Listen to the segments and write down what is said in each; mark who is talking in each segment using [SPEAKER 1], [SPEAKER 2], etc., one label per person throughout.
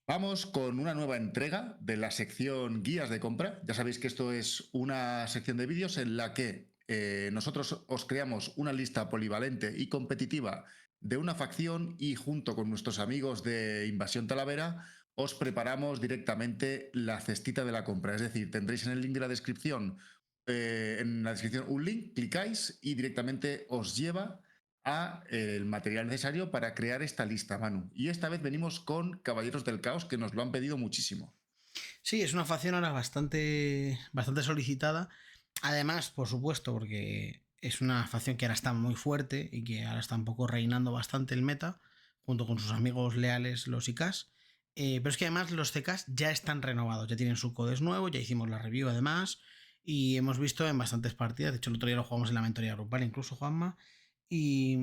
[SPEAKER 1] Vamos con una nueva entrega de la sección Guías de compra. Ya sabéis que esto es una sección de vídeos en la que nosotros os creamos una lista polivalente y competitiva de una facción y junto con nuestros amigos de Invasión Talavera os preparamos directamente la cestita de la compra. Es decir, tendréis en el link de la descripción, un link, clicáis y directamente os lleva a el material necesario para crear esta lista, Manu. Y esta vez venimos con Caballeros del Caos, que nos lo han pedido muchísimo.
[SPEAKER 2] Sí, es una facción ahora bastante solicitada. Además, por supuesto, porque es una facción que ahora está muy fuerte y que ahora está un poco reinando bastante el meta, junto con sus amigos leales, los IKs. Pero es que además los CKs ya están renovados, ya tienen su codes nuevo, ya hicimos la review además, y hemos visto en bastantes partidas. De hecho, el otro día lo jugamos en la mentoría grupal, incluso Juanma. Y,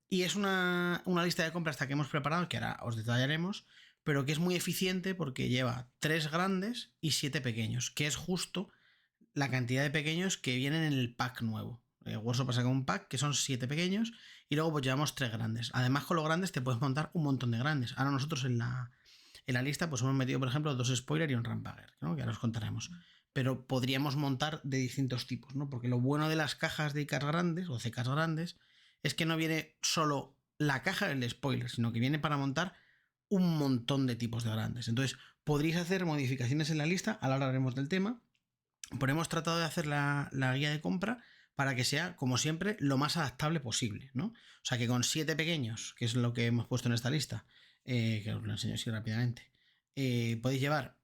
[SPEAKER 2] y es una lista de compras hasta que hemos preparado, que ahora os detallaremos, pero que es muy eficiente porque lleva 3 grandes y 7 pequeños, que es justo la cantidad de pequeños que vienen en el pack nuevo. Workshop saca un pack que son 7 pequeños y luego pues llevamos 3 grandes. Además, con los grandes te puedes montar un montón de grandes. Ahora nosotros en la lista pues hemos metido, por ejemplo, 2 spoiler y un rampager, ¿no? Que ahora os contaremos. Pero podríamos montar de distintos tipos, ¿no? Porque lo bueno de las cajas de ICAs grandes o CKs grandes es que no viene solo la caja del spoiler, sino que viene para montar un montón de tipos de grandes. Entonces, podréis hacer modificaciones en la lista, ahora hablaremos del tema, pero hemos tratado de hacer la guía de compra para que sea, como siempre, lo más adaptable posible, ¿no? O sea, que con 7 pequeños, que es lo que hemos puesto en esta lista, que os lo enseño así rápidamente, podéis llevar,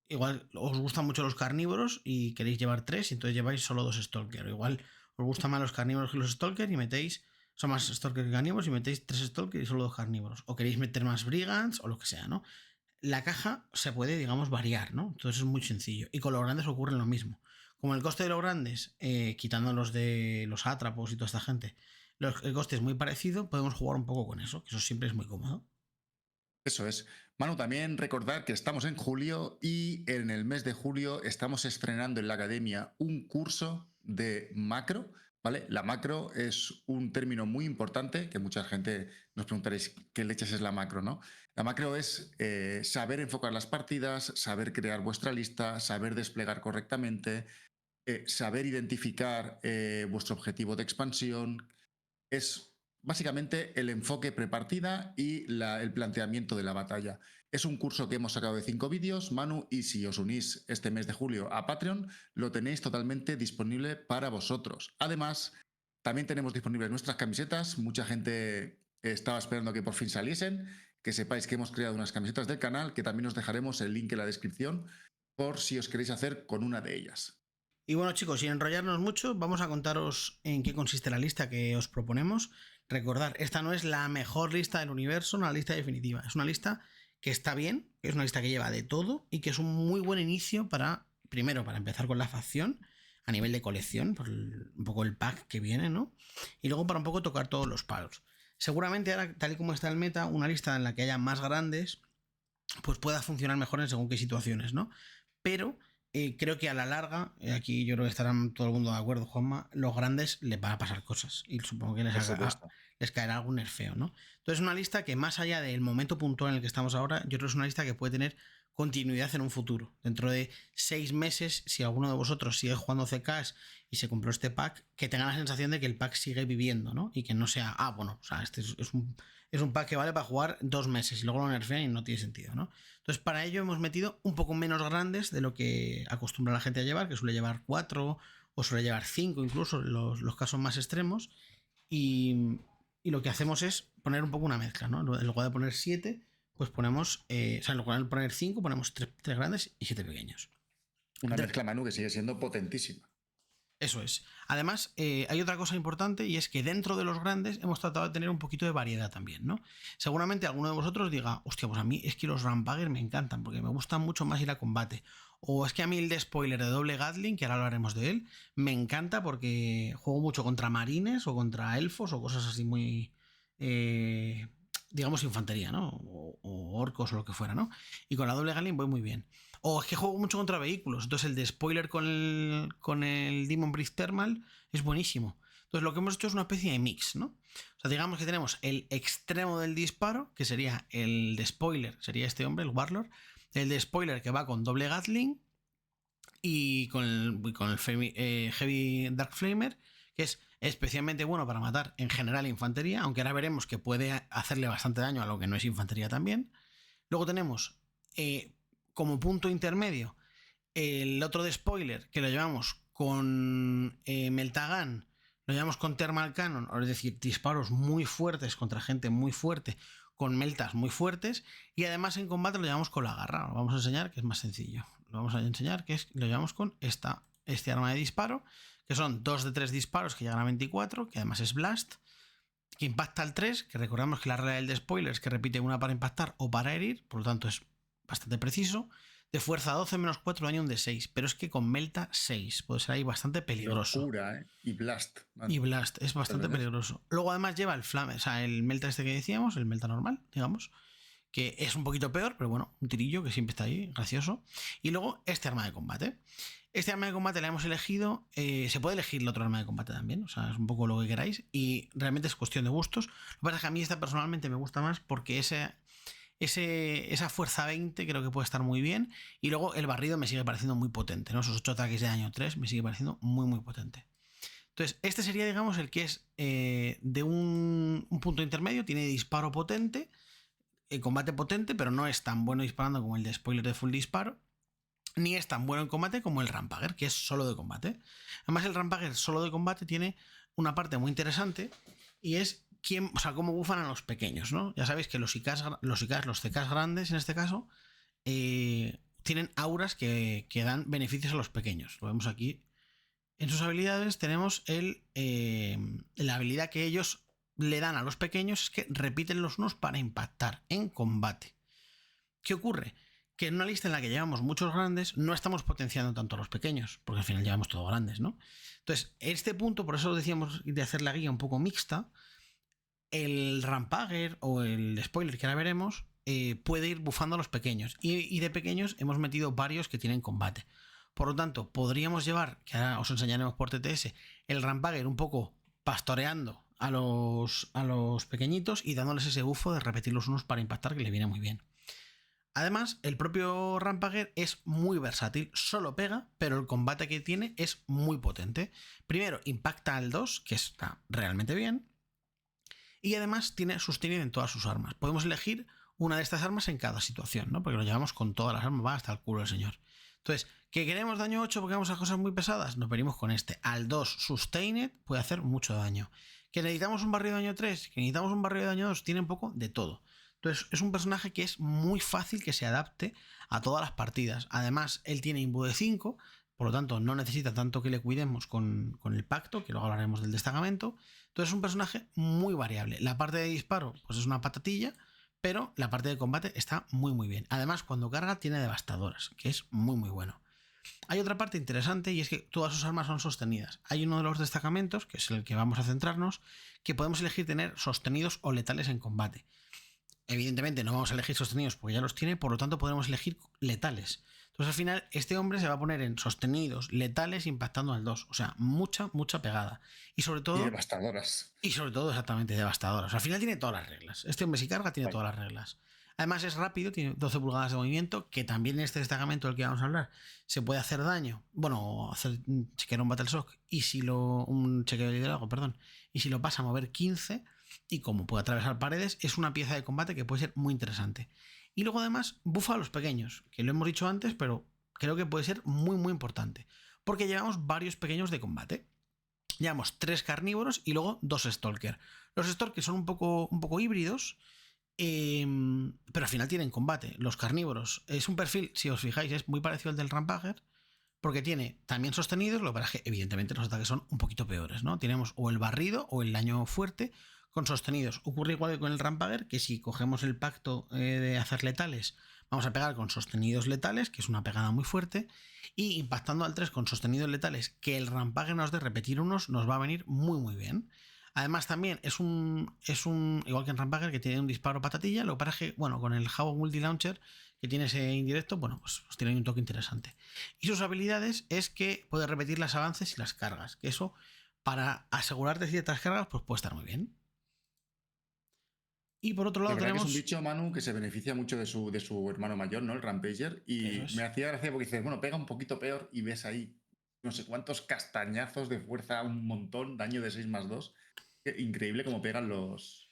[SPEAKER 2] igual os gustan mucho los carnívoros y queréis llevar 3, y entonces lleváis solo 2 Stalker. O igual os gustan más los carnívoros que los Stalker y metéis, son más Stalker que carnívoros y metéis 3 Stalker y solo 2 carnívoros. O queréis meter más Brigands o lo que sea, ¿no? La caja se puede, digamos, variar, ¿no? Entonces es muy sencillo. Y con los grandes ocurre lo mismo. Como el coste de los grandes, quitando los de los átrapos y toda esta gente, el coste es muy parecido, podemos jugar un poco con eso, que eso siempre es muy cómodo.
[SPEAKER 1] Eso es. Manu, también recordar que estamos en julio y en el mes de julio estamos estrenando en la academia un curso de macro, ¿vale? La macro es un término muy importante que mucha gente nos preguntaréis qué leches es la macro, ¿no? La macro es saber enfocar las partidas, saber crear vuestra lista, saber desplegar correctamente, saber identificar vuestro objetivo de expansión. Es básicamente el enfoque prepartida y el planteamiento de la batalla. Es un curso que hemos sacado de 5 vídeos, Manu, y si os unís este mes de julio a Patreon, lo tenéis totalmente disponible para vosotros. Además, también tenemos disponibles nuestras camisetas. Mucha gente estaba esperando que por fin saliesen. Que sepáis que hemos creado unas camisetas del canal, que también os dejaremos el link en la descripción por si os queréis hacer con una de ellas.
[SPEAKER 2] Y bueno, chicos, sin enrollarnos mucho, vamos a contaros en qué consiste la lista que os proponemos. Recordad, esta no es la mejor lista del universo, una lista definitiva. Es una lista que está bien, que es una lista que lleva de todo y que es un muy buen inicio para, primero, para empezar con la facción a nivel de colección, por un poco el pack que viene, ¿no? Y luego para un poco tocar todos los palos. Seguramente ahora, tal y como está el meta, una lista en la que haya más grandes, pues pueda funcionar mejor en según qué situaciones, ¿no? Pero creo que a la larga, aquí yo creo que estarán todo el mundo de acuerdo, Juanma, los grandes les van a pasar cosas y supongo que
[SPEAKER 1] Por supuesto.
[SPEAKER 2] les caerá algún nerfeo, ¿no? Entonces, una lista que más allá del momento puntual en el que estamos ahora, yo creo que es una lista que puede tener continuidad en un futuro. Dentro de 6 meses, si alguno de vosotros sigue jugando CKs y se compró este pack, que tenga la sensación de que el pack sigue viviendo, ¿no? Y que no sea, bueno, o sea, este es un pack que vale para jugar 2 meses y luego lo nerfean y no tiene sentido, ¿no? Entonces, para ello hemos metido un poco menos grandes de lo que acostumbra la gente a llevar, que suele llevar 4 o suele llevar 5, incluso los casos más extremos. Y, y lo que hacemos es poner un poco una mezcla, ¿no? En lugar de poner 7, pues ponemos, o sea, en lugar de poner 5, ponemos 3 grandes y 7 pequeños.
[SPEAKER 1] Una mezcla, Manu, que sigue siendo potentísima.
[SPEAKER 2] Eso es. Además, hay otra cosa importante y es que dentro de los grandes hemos tratado de tener un poquito de variedad también, ¿no? Seguramente alguno de vosotros diga, hostia, pues a mí es que los Rampager me encantan porque me gustan mucho más ir a combate. O es que a mí el de spoiler de doble Gatling, que ahora hablaremos de él, me encanta porque juego mucho contra marines o contra elfos o cosas así muy, digamos, infantería, ¿no? O orcos o lo que fuera, ¿no? Y con la doble Gatling voy muy bien. O es que juego mucho contra vehículos. Entonces el de spoiler con el Demon Breath Thermal es buenísimo. Entonces lo que hemos hecho es una especie de mix, ¿no? O sea, digamos que tenemos el extremo del disparo, que sería el de spoiler, sería este hombre, el Warlord, el de spoiler que va con doble Gatling y con el Heavy Dark Flamer, que es especialmente bueno para matar en general infantería, aunque ahora veremos que puede hacerle bastante daño a lo que no es infantería también. Luego tenemos como punto intermedio el otro de spoiler, que lo llevamos con Meltagan, lo llevamos con Thermal Cannon, es decir, disparos muy fuertes contra gente muy fuerte, con meltas muy fuertes, y además en combate lo llevamos con la garra. Lo vamos a enseñar, que es más sencillo. Lo vamos a enseñar, que es, lo llevamos con este arma de disparo, que son 2 de 3 disparos que llegan a 24, que además es Blast, que impacta al 3, que recordamos que la regla del de spoiler es que repite una para impactar o para herir, por lo tanto es bastante preciso. De fuerza 12 menos 4, daño un de 6, pero es que con Melta 6 puede ser ahí bastante peligroso.
[SPEAKER 1] Locura, ¿eh? Y Blast.
[SPEAKER 2] Y Blast es bastante peligroso. Luego además lleva el Flame, o sea, el Melta este que decíamos, el Melta normal, digamos, que es un poquito peor, pero bueno, un tirillo que siempre está ahí, gracioso. Y luego este arma de combate. Este arma de combate la hemos elegido, se puede elegir el otro arma de combate también, o sea, es un poco lo que queráis, y realmente es cuestión de gustos. Lo que pasa es que a mí esta personalmente me gusta más porque esa fuerza 20 creo que puede estar muy bien. Y luego el barrido me sigue pareciendo muy potente, ¿no? Esos 8 ataques de daño 3 me sigue pareciendo muy, muy potente. Entonces, este sería, digamos, el que es de un punto intermedio, tiene disparo potente, combate potente, pero no es tan bueno disparando como el de spoiler de full disparo, ni es tan bueno en combate como el Rampager, que es solo de combate. Además, el Rampager solo de combate tiene una parte muy interesante, y es cómo bufan a los pequeños, ¿no? Ya sabéis que los CKs grandes, en este caso, tienen auras que dan beneficios a los pequeños. Lo vemos aquí. En sus habilidades tenemos la habilidad que ellos le dan a los pequeños, es que repiten los unos para impactar en combate. ¿Qué ocurre? Que en una lista en la que llevamos muchos grandes, no estamos potenciando tanto a los pequeños, porque al final llevamos todos grandes, ¿no? Entonces, este punto, por eso decíamos de hacer la guía un poco mixta, el Rampager o el spoiler que ahora veremos puede ir bufando a los pequeños, y de pequeños hemos metido varios que tienen combate. Por lo tanto, podríamos llevar, que ahora os enseñaremos por TTS, el Rampager un poco pastoreando a los pequeñitos y dándoles ese bufo de repetir los unos para impactar, que le viene muy bien. Además, el propio Rampager es muy versátil, solo pega, pero el combate que tiene es muy potente. Primero, impacta al 2, que está realmente bien, y además tiene sostenido en todas sus armas. Podemos elegir una de estas armas en cada situación, ¿no? Porque lo llevamos con todas las armas, va hasta el culo del señor. Entonces, ¿que queremos daño 8 porque vamos a cosas muy pesadas? Nos venimos con este. Al 2, Sustained, puede hacer mucho daño. ¿Que necesitamos un barrio de daño 3? ¿Que necesitamos un barrio de daño 2? Tiene un poco de todo. Entonces, es un personaje que es muy fácil que se adapte a todas las partidas. Además, él tiene imbu de 5, por lo tanto, no necesita tanto que le cuidemos con el pacto, que luego hablaremos del destacamento. Entonces, es un personaje muy variable. La parte de disparo, pues es una patatilla, pero la parte de combate está muy muy bien. Además, cuando carga tiene devastadoras, que es muy muy bueno. Hay otra parte interesante, y es que todas sus armas son sostenidas. Hay uno de los destacamentos, que es el que vamos a centrarnos, que podemos elegir tener sostenidos o letales en combate. Evidentemente no vamos a elegir sostenidos porque ya los tiene, por lo tanto podremos elegir letales. Entonces al final este hombre se va a poner en sostenidos, letales, impactando al 2. O sea, mucha pegada. Y sobre todo...
[SPEAKER 1] Y devastadoras.
[SPEAKER 2] Y sobre todo exactamente devastadoras. O sea, al final tiene todas las reglas. Este hombre si carga tiene todas las reglas. Además es rápido, tiene 12 pulgadas de movimiento, que también en este destacamento del que vamos a hablar se puede hacer daño. Bueno, hacer chequear un Battle Shock un chequeo de liderazgo, perdón. Y si lo pasa a mover 15, y como puede atravesar paredes, es una pieza de combate que puede ser muy interesante. Y luego además bufa a los pequeños, que lo hemos dicho antes, pero creo que puede ser muy muy importante, porque llevamos varios pequeños de combate. Llevamos 3 carnívoros y luego 2 Stalker. Los Stalker son un poco híbridos, pero al final tienen combate. Los carnívoros es un perfil, si os fijáis, es muy parecido al del Rampager, porque tiene también sostenidos, lo que pasa es que evidentemente los ataques son un poquito peores, ¿no? Tenemos o el barrido o el daño fuerte con sostenidos. Ocurre igual que con el Rampager, que si cogemos el pacto de hacer letales, vamos a pegar con sostenidos letales, que es una pegada muy fuerte, y impactando al 3 con sostenidos letales, que el Rampager nos dé repetir unos, nos va a venir muy muy bien. Además también es un igual que en Rampager, que tiene un disparo patatilla, lo que pasa es que, bueno, con el Havoc Multi Launcher, que tiene ese indirecto, bueno, pues tiene un toque interesante. Y sus habilidades es que puede repetir los avances y las cargas, que eso para asegurarte ciertas cargas, pues puede estar muy bien. Y por otro
[SPEAKER 1] La
[SPEAKER 2] lado
[SPEAKER 1] verdad que es un
[SPEAKER 2] tenemos...
[SPEAKER 1] bicho, Manu, que se beneficia mucho de su hermano mayor, ¿no? El Rampager.
[SPEAKER 2] Eso
[SPEAKER 1] Y me
[SPEAKER 2] es.
[SPEAKER 1] hacía gracia porque dices, bueno, pega un poquito peor y ves ahí no sé cuántos castañazos de fuerza, un montón, daño de 6+2. Increíble cómo pegan los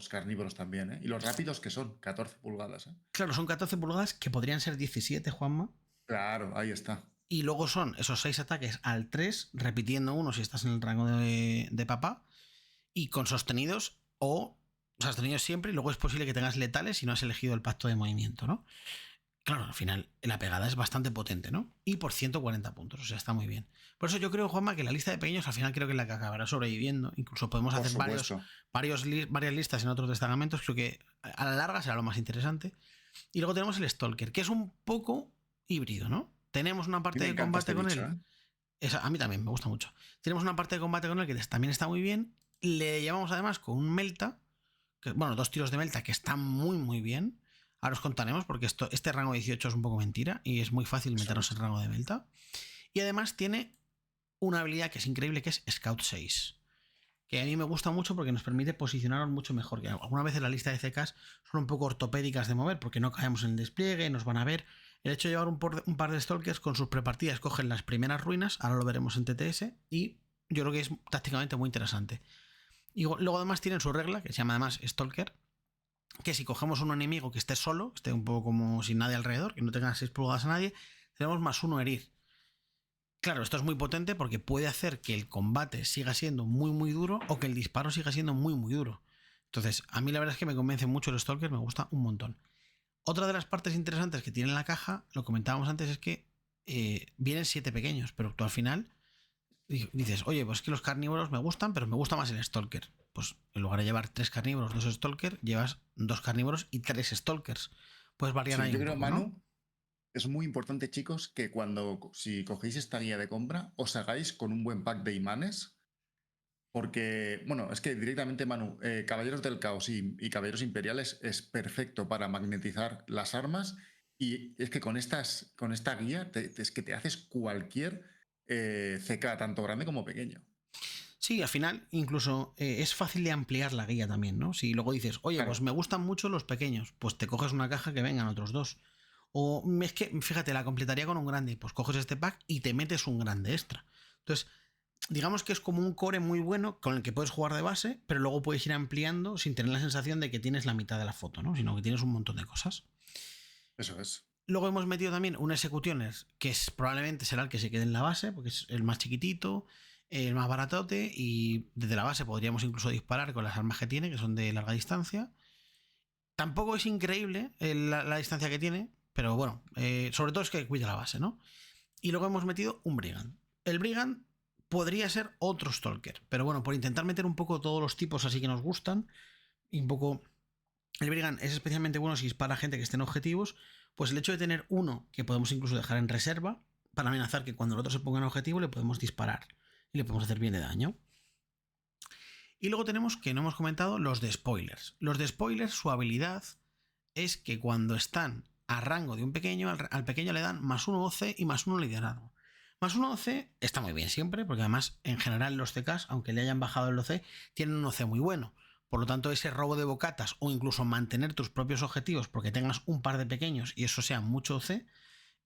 [SPEAKER 1] carnívoros también, ¿eh? Y los rápidos que son, 14 pulgadas, ¿eh?
[SPEAKER 2] Claro, son 14 pulgadas que podrían ser 17, Juanma.
[SPEAKER 1] Claro, ahí está.
[SPEAKER 2] Y luego son esos 6 ataques al 3, repitiendo uno si estás en el rango de papá. Y con sostenidos o sostenidos siempre. Y luego es posible que tengas letales si no has elegido el pacto de movimiento, ¿no? Claro, al final la pegada es bastante potente, ¿no? Y por 140 puntos, o sea, está muy bien. Por eso yo creo, Juanma, que la lista de pequeños al final creo que es la que acabará sobreviviendo. Incluso podemos
[SPEAKER 1] Por
[SPEAKER 2] hacer
[SPEAKER 1] supuesto.
[SPEAKER 2] varias listas en otros destacamentos. Creo que a la larga será lo más interesante. Y luego tenemos el Stalker, que es un poco híbrido, ¿no? Tenemos una
[SPEAKER 1] A mí
[SPEAKER 2] parte
[SPEAKER 1] me
[SPEAKER 2] de
[SPEAKER 1] encanta
[SPEAKER 2] combate
[SPEAKER 1] este
[SPEAKER 2] con
[SPEAKER 1] bicho,
[SPEAKER 2] él.
[SPEAKER 1] ¿eh?
[SPEAKER 2] A mí también me gusta mucho. Tenemos una parte de combate con él que también está muy bien. Le llevamos además con un Melta, bueno, 2 tiros de Melta que están muy, muy bien. Ahora os contaremos porque este rango 18 es un poco mentira y es muy fácil
[SPEAKER 1] Eso
[SPEAKER 2] meternos en
[SPEAKER 1] es.
[SPEAKER 2] rango de Melta. Y además tiene una habilidad que es increíble, que es Scout 6, que a mí me gusta mucho porque nos permite posicionarnos mucho mejor. Que algunas veces la lista de CKs son un poco ortopédicas de mover porque no caemos en el despliegue, nos van a ver. El hecho de llevar un par de Stalkers con sus prepartidas cogen las primeras ruinas, ahora lo veremos en TTS, y yo creo que es tácticamente muy interesante. Y luego además tienen su regla, que se llama además Stalker, que si cogemos un enemigo que esté solo, esté un poco como sin nadie alrededor, que no tenga 6 pulgadas a nadie, tenemos +1 herir. Claro, esto es muy potente porque puede hacer que el combate siga siendo muy muy duro o que el disparo siga siendo muy muy duro. Entonces, a mí la verdad es que me convence mucho el Stalker, me gusta un montón. Otra de las partes interesantes que tiene la caja, lo comentábamos antes, es que vienen 7 pequeños, pero tú al final dices, oye, pues es que los carnívoros me gustan, pero me gusta más el Stalker. Pues en lugar de llevar 3 carnívoros, 2 Stalker, llevas 2 carnívoros y 3 Stalkers. Puedes variar
[SPEAKER 1] Sí,
[SPEAKER 2] ahí
[SPEAKER 1] yo
[SPEAKER 2] un
[SPEAKER 1] creo,
[SPEAKER 2] poco, ¿no?
[SPEAKER 1] Manu, es muy importante, chicos, que si cogéis esta guía de compra, os hagáis con un buen pack de imanes. Porque, bueno, es que directamente, Manu, Caballeros del Caos y Caballeros Imperiales es perfecto para magnetizar las armas. Y es que con esta guía es que te haces cualquier CK, tanto grande como pequeño.
[SPEAKER 2] Sí, al final incluso es fácil de ampliar la guía también, ¿no? Si luego dices, oye, pues
[SPEAKER 1] Claro,
[SPEAKER 2] me gustan mucho los pequeños, pues te coges una caja que vengan otros 2. O es que, fíjate, la completaría con un grande, pues coges este pack y te metes un grande extra. Entonces, digamos que es como un core muy bueno con el que puedes jugar de base, pero luego puedes ir ampliando sin tener la sensación de que tienes la mitad de la foto, ¿no? Sino que tienes un montón de cosas.
[SPEAKER 1] eso es.
[SPEAKER 2] Luego hemos metido también un Executioners, que probablemente será el que se quede en la base, porque es el más chiquitito, el más baratote, y desde la base podríamos incluso disparar con las armas que tiene, que son de larga distancia. Tampoco es increíble la distancia que tiene, pero bueno, sobre todo es que cuida la base, ¿no? Y luego hemos metido un Brigand. El Brigand podría ser otro Stalker, pero bueno, por intentar meter un poco todos los tipos así que nos gustan, y un poco... El Brigand es especialmente bueno si dispara a gente que esté en objetivos, pues el hecho de tener uno que podemos incluso dejar en reserva para amenazar que cuando el otro se ponga en objetivo le podemos disparar y le podemos hacer bien de daño. Y luego tenemos, que no hemos comentado, los de spoilers. Los de spoilers, su habilidad es que cuando están a rango de un pequeño, al pequeño le dan +1 OC y +1 liderazgo. +1 OC está muy bien siempre, porque además en general los CKs, aunque le hayan bajado el OC, tienen un OC muy bueno. Por lo tanto, ese robo de bocatas o incluso mantener tus propios objetivos porque tengas un par de pequeños y eso sea mucho OC,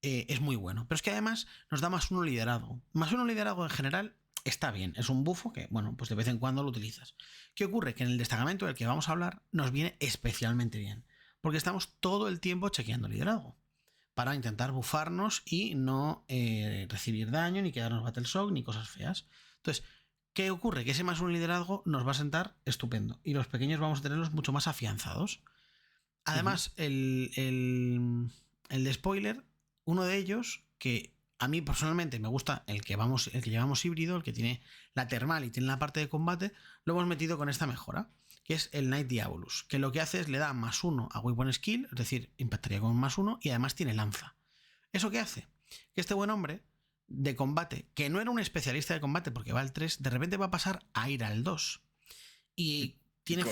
[SPEAKER 2] es muy bueno. Pero es que además nos da +1 liderazgo. +1 liderazgo en general está bien. Es un bufo que, bueno, pues de vez en cuando lo utilizas. ¿Qué ocurre? Que en el destacamento del que vamos a hablar nos viene especialmente bien. Porque estamos todo el tiempo chequeando liderazgo. Para intentar bufarnos y no recibir daño, ni quedarnos battle shock, ni cosas feas. Entonces, ¿qué ocurre? Que ese +1 liderazgo nos va a sentar estupendo. Y los pequeños vamos a tenerlos mucho más afianzados. Además, el de spoiler, uno de ellos, que a mí personalmente me gusta el que llevamos híbrido, el que tiene la termal y tiene la parte de combate, lo hemos metido con esta mejora, que es el Knight Diabolus, que lo que hace es le da +1 a Weapon Skill, es decir, impactaría con +1 y además tiene lanza. ¿Eso qué hace? Que este buen hombre de combate, que no era un especialista de combate porque va al 3, de repente va a pasar a ir al 2. Y tiene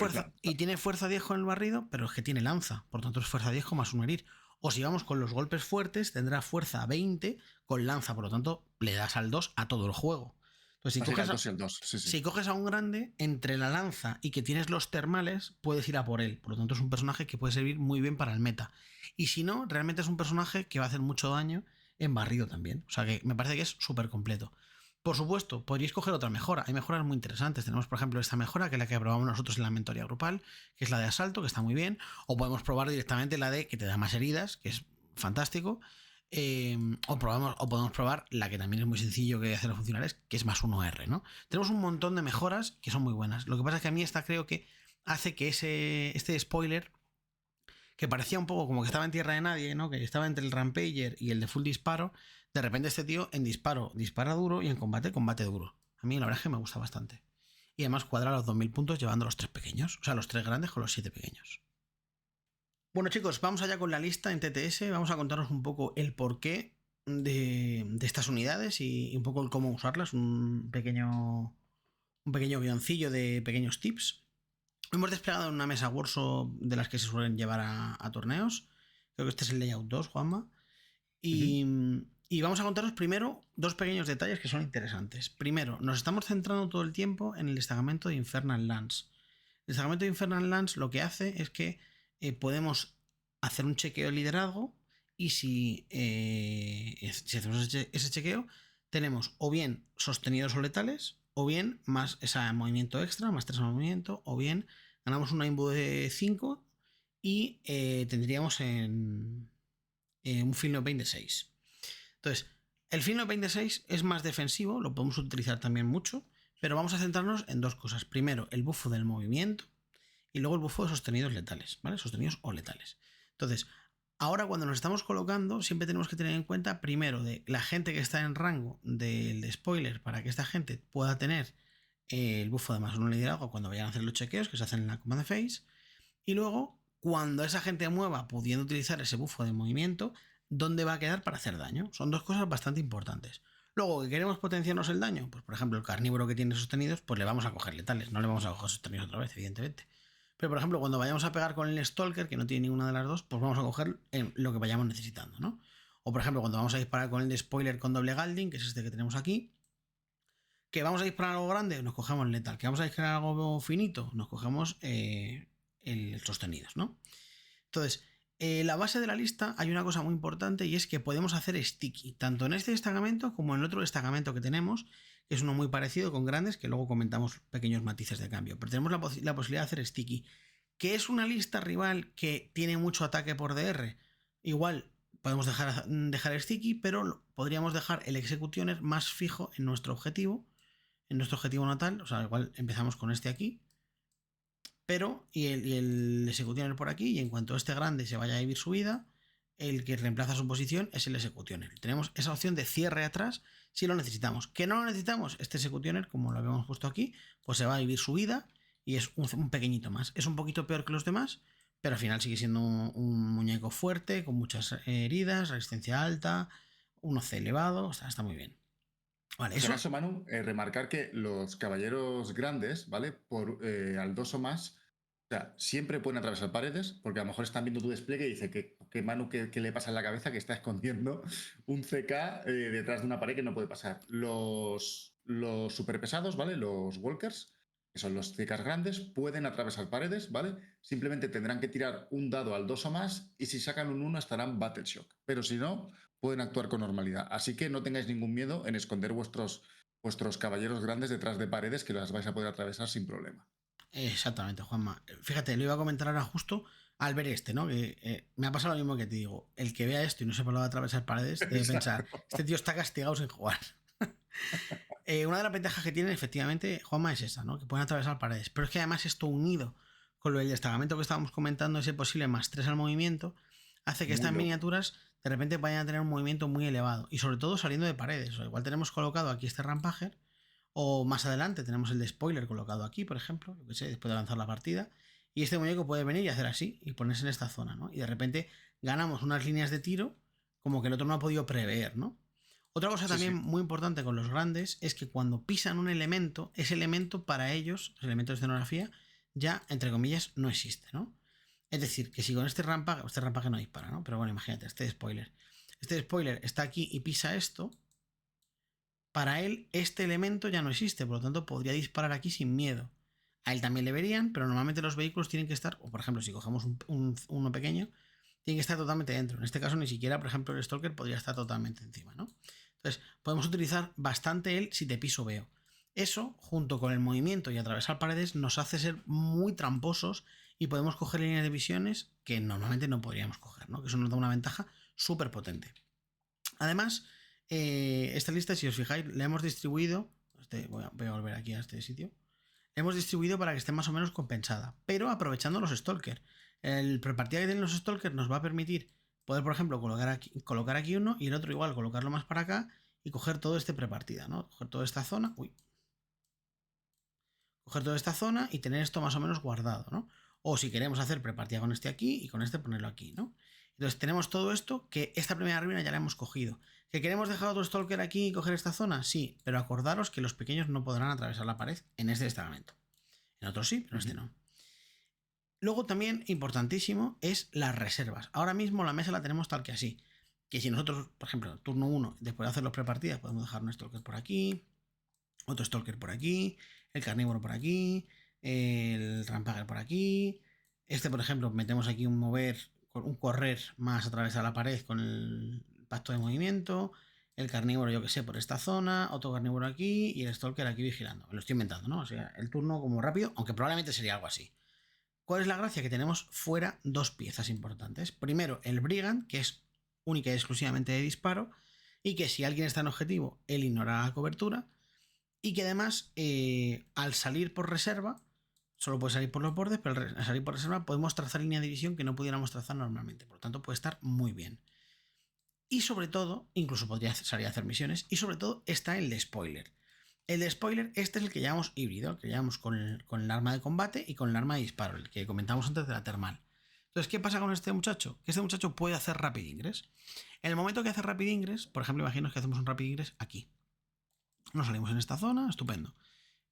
[SPEAKER 2] fuerza 10 con el barrido, pero es que tiene lanza. Por tanto, es fuerza 10 con +1 herir. O si vamos con los golpes fuertes, tendrá fuerza 20 con lanza. Por lo tanto, le das al 2 a todo el juego. Entonces,
[SPEAKER 1] Así era el 2 y el 2, sí, sí.
[SPEAKER 2] si coges a un grande, entre la lanza y que tienes los termales, puedes ir a por él. Por lo tanto, es un personaje que puede servir muy bien para el meta. Y si no, realmente es un personaje que va a hacer mucho daño en barrido también. O sea que me parece que es súper completo. Por supuesto, podríais coger otra mejora. Hay mejoras muy interesantes. Tenemos, por ejemplo, esta mejora, que es la que probamos nosotros en la mentoría grupal, que es la de asalto, que está muy bien. O podemos probar directamente la de que te da más heridas, que es fantástico. O podemos probar la que también es muy sencillo que hacer funcionar, que es más 1R, ¿no? Tenemos un montón de mejoras que son muy buenas. Lo que pasa es que a mí esta creo que hace que este spoiler, que parecía un poco como que estaba en tierra de nadie, ¿no? Que estaba entre el Rampager y el de full disparo, de repente este tío en disparo dispara duro y en combate combate duro. A mí la verdad es que me gusta bastante. Y además cuadra los 2000 puntos llevando los 3 pequeños, o sea, los 3 grandes con los 7 pequeños. Bueno chicos, vamos allá con la lista en TTS, vamos a contaros un poco el porqué de estas unidades y un poco el cómo usarlas, un pequeño guioncillo de pequeños tips. Hemos desplegado una mesa workshop de las que se suelen llevar a torneos. Creo que este es el layout 2, Juanma. Y, y vamos a contaros primero dos pequeños detalles que son interesantes. Primero, nos estamos centrando todo el tiempo en el destacamento de Infernal Lance. El destacamento de Infernal Lance lo que hace es que podemos hacer un chequeo de liderazgo y si hacemos ese chequeo, tenemos o bien sostenidos o letales, o bien más ese movimiento extra, más 3 movimiento, o bien ganamos una imbu de 5 y tendríamos en un Field of Pain de 6. Entonces, el Field of Pain de 6 es más defensivo, lo podemos utilizar también mucho, pero vamos a centrarnos en dos cosas. Primero, el bufo del movimiento y luego el bufo de sostenidos letales, ¿vale? Sostenidos o letales. Entonces, ahora cuando nos estamos colocando, siempre tenemos que tener en cuenta, primero, de la gente que está en rango del de spoiler, para que esta gente pueda tener el bufo de más uno liderazgo cuando vayan a hacer los chequeos que se hacen en la command phase. Y luego, cuando esa gente mueva, pudiendo utilizar ese bufo de movimiento, ¿dónde va a quedar para hacer daño? Son dos cosas bastante importantes. Luego, que queremos potenciarnos el daño, pues por ejemplo, el carnívoro que tiene sostenidos, pues le vamos a coger letales, no le vamos a coger sostenidos otra vez, evidentemente. Pero por ejemplo, cuando vayamos a pegar con el Stalker, que no tiene ninguna de las dos, pues vamos a coger lo que vayamos necesitando, ¿no? O por ejemplo, cuando vamos a disparar con el de spoiler con doble Galding, que es este que tenemos aquí, que vamos a disparar algo grande, nos cogemos el letal. Que vamos a disparar algo finito, nos cogemos el sostenidos, ¿no? Entonces, la base de la lista hay una cosa muy importante y es que podemos hacer sticky, tanto en este destacamento como en el otro destacamento que tenemos, que es uno muy parecido con grandes, que luego comentamos pequeños matices de cambio. Pero tenemos la posibilidad de hacer sticky, que es una lista rival que tiene mucho ataque por DR. Igual podemos dejar sticky, pero podríamos dejar el executioner más fijo en nuestro objetivo natal. O sea, igual empezamos con este aquí, pero y el executioner por aquí, y en cuanto este grande se vaya a vivir su vida, el que reemplaza su posición es el executioner. Tenemos esa opción de cierre atrás si lo necesitamos. ¿Que no lo necesitamos? Este executioner, como lo habíamos puesto aquí, pues se va a vivir su vida y es un pequeñito más. Es un poquito peor que los demás, pero al final sigue siendo un muñeco fuerte, con muchas heridas, resistencia alta, un OC elevado, está muy bien. Vale,
[SPEAKER 1] En
[SPEAKER 2] eso.
[SPEAKER 1] este caso, Manu, remarcar que los caballeros grandes, ¿vale? Al 2 o más, o sea, siempre pueden atravesar paredes, porque a lo mejor están viendo tu despliegue y dice que Manu, ¿qué le pasa en la cabeza? Que está escondiendo un CK detrás de una pared que no puede pasar. Los super pesados, ¿vale? Los walkers, que son los CKs grandes, pueden atravesar paredes, ¿vale? Simplemente tendrán que tirar un dado al 2 o más y si sacan un 1 estarán Battle Shock. Pero si no, pueden actuar con normalidad. Así que no tengáis ningún miedo en esconder vuestros caballeros grandes detrás de paredes que las vais a poder atravesar sin problema.
[SPEAKER 2] Exactamente, Juanma. Fíjate, lo iba a comentar ahora justo al ver este, ¿no? Que me ha pasado lo mismo que te digo. El que vea esto y no sepa lo de atravesar paredes debe pensar, este tío está castigado sin jugar. Una de las ventajas que tienen, efectivamente, Juanma, es esa, ¿no? Que pueden atravesar paredes. Pero es que además esto unido con lo del destacamento que estábamos comentando, ese posible más 3 al movimiento, hace que estas miniaturas de repente vayan a tener un movimiento muy elevado. Y sobre todo saliendo de paredes. O igual tenemos colocado aquí este Rampager. O más adelante tenemos el de spoiler colocado aquí, por ejemplo, yo que sé, después de avanzar la partida. Y este muñeco puede venir y hacer así y ponerse en esta zona, ¿no? Y de repente ganamos unas líneas de tiro como que el otro no ha podido prever, ¿no? Otra cosa también muy importante con los grandes es que cuando pisan un elemento, ese elemento para ellos, los elementos de escenografía, ya, entre comillas, no existe, ¿no? Es decir, que si con este rampaje no dispara, ¿no? Pero bueno, imagínate, este spoiler está aquí y pisa esto, para él este elemento ya no existe, por lo tanto podría disparar aquí sin miedo. A él también le verían, pero normalmente los vehículos tienen que estar, o por ejemplo, si cogemos uno pequeño, tiene que estar totalmente dentro. En este caso ni siquiera, por ejemplo, el Stalker podría estar totalmente encima, ¿no? Entonces, podemos utilizar bastante el si te piso veo. Eso, junto con el movimiento y atravesar paredes, nos hace ser muy tramposos y podemos coger líneas de visiones que normalmente no podríamos coger, ¿no? Que eso nos da una ventaja súper potente. Además, esta lista, si os fijáis, la hemos distribuido. Voy a volver aquí a este sitio. La hemos distribuido para que esté más o menos compensada, pero aprovechando los Stalker. El prepartida que tienen los Stalker nos va a permitir poder, por ejemplo, colocar aquí uno y el otro igual, colocarlo más para acá y coger todo este prepartida, ¿no? Coger toda esta zona. Coger toda esta zona y tener esto más o menos guardado, ¿no? O si queremos hacer prepartida con este aquí y con este ponerlo aquí, ¿no? Entonces tenemos todo esto que esta primera ruina ya la hemos cogido. ¿Que queremos dejar otro Stalker aquí y coger esta zona? Sí, pero acordaros que los pequeños no podrán atravesar la pared en este destacamento. En otros sí, pero en este no. Luego también importantísimo es las reservas. Ahora mismo la mesa la tenemos tal que así. Que si nosotros, por ejemplo, turno 1, después de hacer los prepartidas, podemos dejar un Stalker por aquí, otro Stalker por aquí, el carnívoro por aquí, el Rampager por aquí. Este, por ejemplo, metemos aquí un correr más atravesar la pared con el pacto de movimiento. El carnívoro, yo que sé, por esta zona, otro carnívoro aquí y el Stalker aquí vigilando. Me lo estoy inventando, ¿no? O sea, el turno como rápido, aunque probablemente sería algo así. ¿Cuál es la gracia? Que tenemos fuera dos piezas importantes. Primero, el Brigand, que es única y exclusivamente de disparo, y que si alguien está en objetivo, él ignora la cobertura, y que además, al salir por reserva, solo puede salir por los bordes, pero al salir por reserva podemos trazar línea de visión que no pudiéramos trazar normalmente. Por lo tanto, puede estar muy bien. Y sobre todo, incluso podría salir a hacer misiones, y sobre todo está el de spoiler. El de spoiler, este es el que llamamos híbrido, el que llamamos con el arma de combate y con el arma de disparo, el que comentamos antes de la termal. Entonces, ¿qué pasa con este muchacho? Que este muchacho puede hacer rapid ingress. En el momento que hace rapid ingress, por ejemplo, imaginaos que hacemos un rapid ingress aquí. Nos salimos en esta zona, estupendo.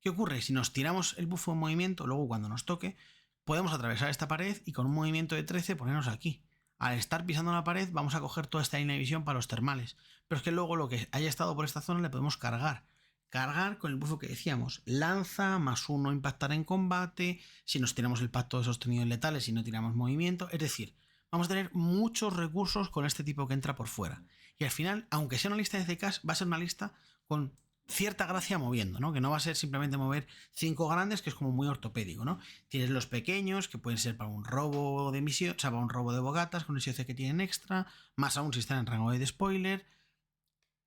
[SPEAKER 2] ¿Qué ocurre? Si nos tiramos el bufo en movimiento, luego cuando nos toque, podemos atravesar esta pared y con un movimiento de 13 ponernos aquí. Al estar pisando la pared, vamos a coger toda esta línea de visión para los termales. Pero es que luego lo que haya estado por esta zona le podemos cargar. Cargar con el bufo que decíamos, lanza, +1 impactar en combate, si nos tiramos el pacto de sostenidos letales, si no tiramos movimiento, es decir, vamos a tener muchos recursos con este tipo que entra por fuera. Y al final, aunque sea una lista de CKs, va a ser una lista con cierta gracia moviendo, ¿no? Que no va a ser simplemente mover 5 grandes, que es como muy ortopédico, ¿no? Tienes los pequeños, que pueden ser para un robo de misión, o sea, para un robo de bogatas, con el SOC que tienen extra, más aún si están en rango de spoiler,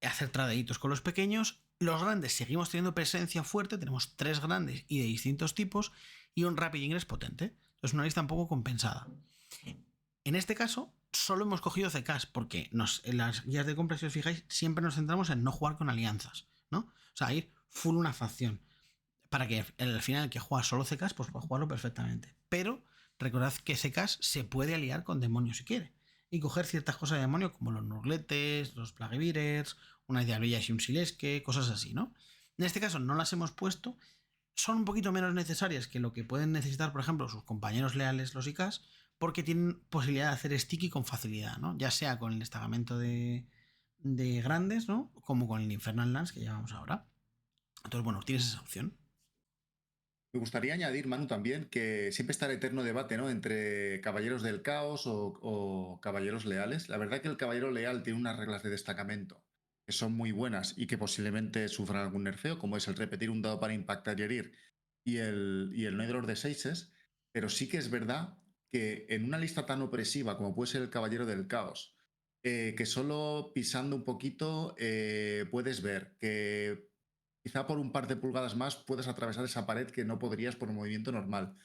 [SPEAKER 2] hacer tradeitos con los pequeños. Los grandes seguimos teniendo presencia fuerte, tenemos 3 grandes y de distintos tipos y un rapid ingress potente. Entonces una lista un poco compensada. En este caso solo hemos cogido CKs porque en las guías de compra, si os fijáis, siempre nos centramos en no jugar con alianzas, ¿no? O sea, ir full una facción. Para que al final el que juega solo CKs, pues pueda jugarlo perfectamente. Pero recordad que CKs se puede aliar con demonios si quiere. Y coger ciertas cosas de demonio como los Nurgletes, los Plaguebearers, unas diablillas y un Silesque, cosas así, ¿no? En este caso no las hemos puesto. Son un poquito menos necesarias que lo que pueden necesitar, por ejemplo, sus compañeros leales, los IKs, porque tienen posibilidad de hacer sticky con facilidad, ¿no? Ya sea con el destacamento de grandes, ¿no? Como con el Infernal Lance que llevamos ahora. Entonces, bueno, tienes esa opción.
[SPEAKER 1] Me gustaría añadir, Manu, también que siempre está el eterno debate, ¿no? Entre caballeros del caos o caballeros leales. La verdad que el caballero leal tiene unas reglas de destacamento que son muy buenas y que posiblemente sufran algún nerfeo, como es el repetir un dado para impactar y herir y el no hay dolor de seises. Pero sí que es verdad que en una lista tan opresiva como puede ser el caballero del caos, que solo pisando un poquito puedes ver que quizá por un par de pulgadas más puedes atravesar esa pared que no podrías por un movimiento normal.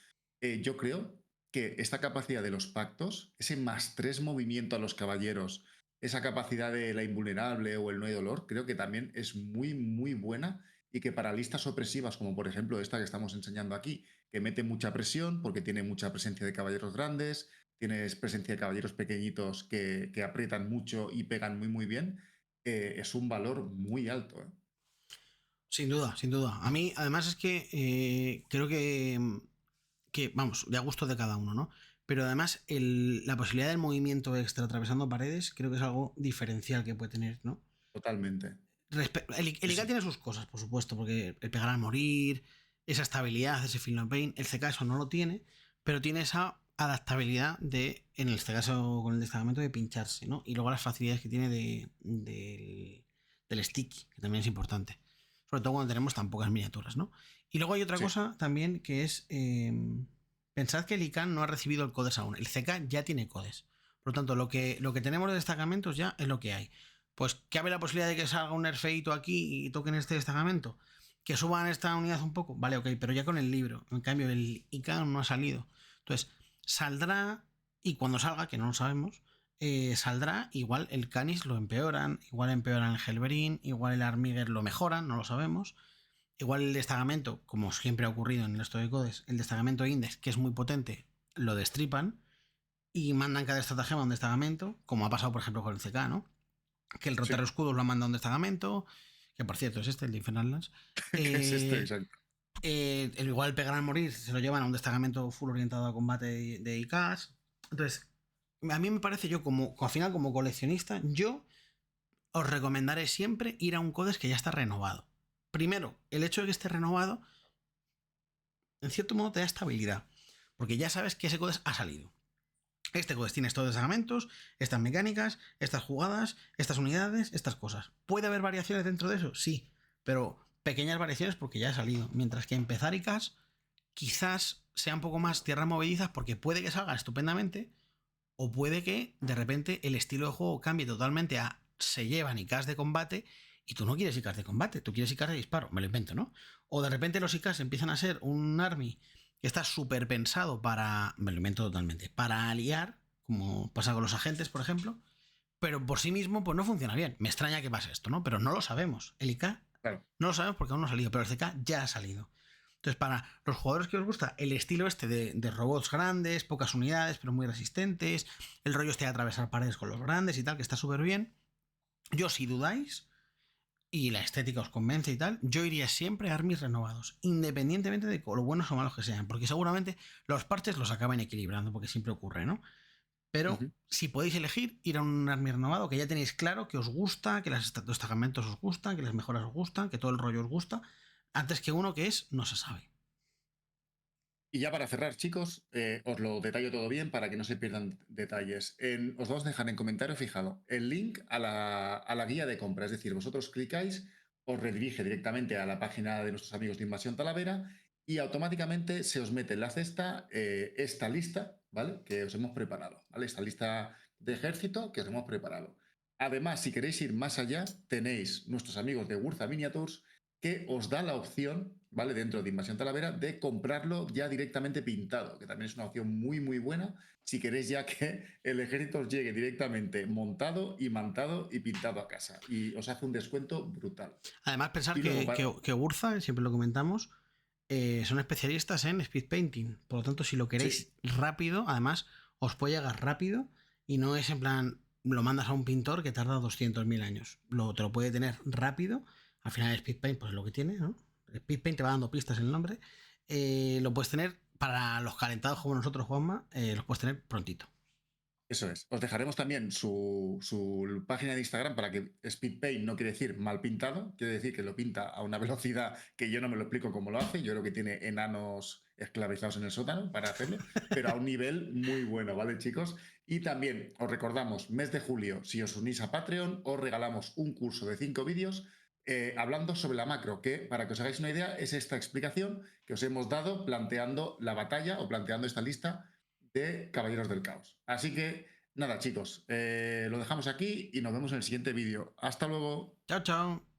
[SPEAKER 1] Yo creo que esta capacidad de los pactos, ese +3 movimiento a los caballeros, esa capacidad de la invulnerable o el no hay dolor, creo que también es muy, muy buena y que para listas opresivas, como por ejemplo esta que estamos enseñando aquí, que mete mucha presión porque tiene mucha presencia de caballeros grandes, tienes presencia de caballeros pequeñitos que aprietan mucho y pegan muy, muy bien, es un valor muy alto.
[SPEAKER 2] Sin duda, sin duda. A mí, además, es que creo que, vamos, de a gusto de cada uno, ¿no? Pero además, la posibilidad del movimiento extra atravesando paredes creo que es algo diferencial que puede tener, ¿no?
[SPEAKER 1] Totalmente.
[SPEAKER 2] El IK tiene sus cosas, por supuesto, porque el pegar al morir, esa estabilidad, ese feel no pain, el CK eso no lo tiene, pero tiene esa adaptabilidad de, en este caso con el destacamento, de pincharse, ¿no? Y luego las facilidades que tiene del sticky, que también es importante. Sobre todo cuando tenemos tan pocas miniaturas, ¿no? Y luego hay otra
[SPEAKER 1] Sí,
[SPEAKER 2] cosa también que es. Pensad que el ICANN no ha recibido el codes aún. El CK ya tiene codes. Por lo tanto, lo que tenemos de destacamentos ya es lo que hay. Pues que abre la posibilidad de que salga un nerfeito aquí y toquen este destacamento. Que suban esta unidad un poco. Vale, ok, pero ya con el libro. En cambio, el ICANN no ha salido. Entonces, saldrá y cuando salga, que no lo sabemos, saldrá, igual el Canis lo empeoran, igual empeoran el Helverin, igual el Armiger lo mejoran, no lo sabemos. Igual el destacamento, como siempre ha ocurrido en el resto de codes, el destacamento Index, que es muy potente, lo destripan y mandan cada estratagema a un destacamento, como ha pasado por ejemplo con el CK, ¿no? Que el Rotero
[SPEAKER 1] sí.
[SPEAKER 2] Escudos lo ha mandado a un destacamento, que por cierto es este, el de Infernal Lands.
[SPEAKER 1] ¿Qué es esto? Exacto.
[SPEAKER 2] Igual el Pegar al Morir se lo llevan a un destacamento full orientado a combate de ICAS. Entonces, a mí me parece, yo como, al final como coleccionista, yo os recomendaré siempre ir a un codes que ya está renovado. Primero, el hecho de que esté renovado, en cierto modo te da estabilidad, porque ya sabes que ese codes ha salido. Este codes tiene estos destacamentos, estas mecánicas, estas jugadas, estas unidades, estas cosas. ¿Puede haber variaciones dentro de eso? Sí, pero pequeñas variaciones porque ya ha salido. Mientras que empezar ICAS quizás sea un poco más tierra movedizas porque puede que salga estupendamente o puede que de repente el estilo de juego cambie totalmente a se llevan ICAs de combate y tú no quieres ICAs de combate, tú quieres ICAs de disparo, me lo invento, ¿no? O de repente los ICAs empiezan a ser un army que está súper pensado para, me lo invento totalmente, para aliar, como pasa con los agentes, por ejemplo, pero por sí mismo pues no funciona bien. Me extraña que pase esto, ¿no? Pero no lo sabemos. El IK
[SPEAKER 1] Claro.
[SPEAKER 2] no lo sabemos porque aún no ha salido, pero el CK ya ha salido. Entonces, para los jugadores que os gusta el estilo este de robots grandes, pocas unidades, pero muy resistentes, el rollo este de atravesar paredes con los grandes y tal, que está súper bien, yo si dudáis y la estética os convence y tal, yo iría siempre a armies renovados, independientemente de lo buenos o malos que sean, porque seguramente los parches los acaban equilibrando, porque siempre ocurre, ¿no? Pero
[SPEAKER 1] Ujú.
[SPEAKER 2] si podéis elegir, ir a un army renovado, que ya tenéis claro que os gusta, que los destacamentos os gustan, que las mejoras os gustan, que todo el rollo os gusta, antes que uno que es no se sabe.
[SPEAKER 1] Y ya para cerrar, chicos, os lo detallo todo bien para que no se pierdan detalles. Os vamos a dejar en comentario fijado el link a la guía de compra. Es decir, vosotros clicáis, os redirige directamente a la página de nuestros amigos de Invasión Talavera y automáticamente se os mete en la cesta esta lista, ¿vale? Que os hemos preparado, ¿vale? Esta lista de ejército que os hemos preparado. Además, si queréis ir más allá, tenéis nuestros amigos de Wurza Miniatures que os da la opción, ¿vale? Dentro de Invasión Talavera, de comprarlo ya directamente pintado, que también es una opción muy, muy buena si queréis ya que el ejército os llegue directamente montado y mantado y pintado a casa. Y os hace un descuento brutal.
[SPEAKER 2] Además, pensar
[SPEAKER 1] Y luego para...
[SPEAKER 2] que Urza, siempre lo comentamos, son especialistas en speed painting. Por lo tanto, si lo
[SPEAKER 1] Sí,
[SPEAKER 2] queréis rápido, además, os puede llegar rápido y no es en plan, lo mandas a un pintor que tarda 200.000 años. Te lo puede tener rápido. Al final, el speed paint, pues es lo que tiene, ¿no? El speed paint te va dando pistas en el nombre. Lo puedes tener para los calentados como nosotros, Juanma, los puedes tener prontito.
[SPEAKER 1] eso es. Os dejaremos también su página de Instagram para que Speed Paint no quiere decir mal pintado, quiere decir que lo pinta a una velocidad que yo no me lo explico cómo lo hace. Yo creo que tiene enanos esclavizados en el sótano para hacerlo, pero a un nivel muy bueno, ¿vale, chicos? Y también os recordamos, mes de julio, si os unís a Patreon, os regalamos un curso de 5 vídeos hablando sobre la macro, que para que os hagáis una idea es esta explicación que os hemos dado planteando la batalla o planteando esta lista de Caballeros del Caos. Así que nada, chicos, lo dejamos aquí y nos vemos en el siguiente vídeo. Hasta luego.
[SPEAKER 2] Chao, chao.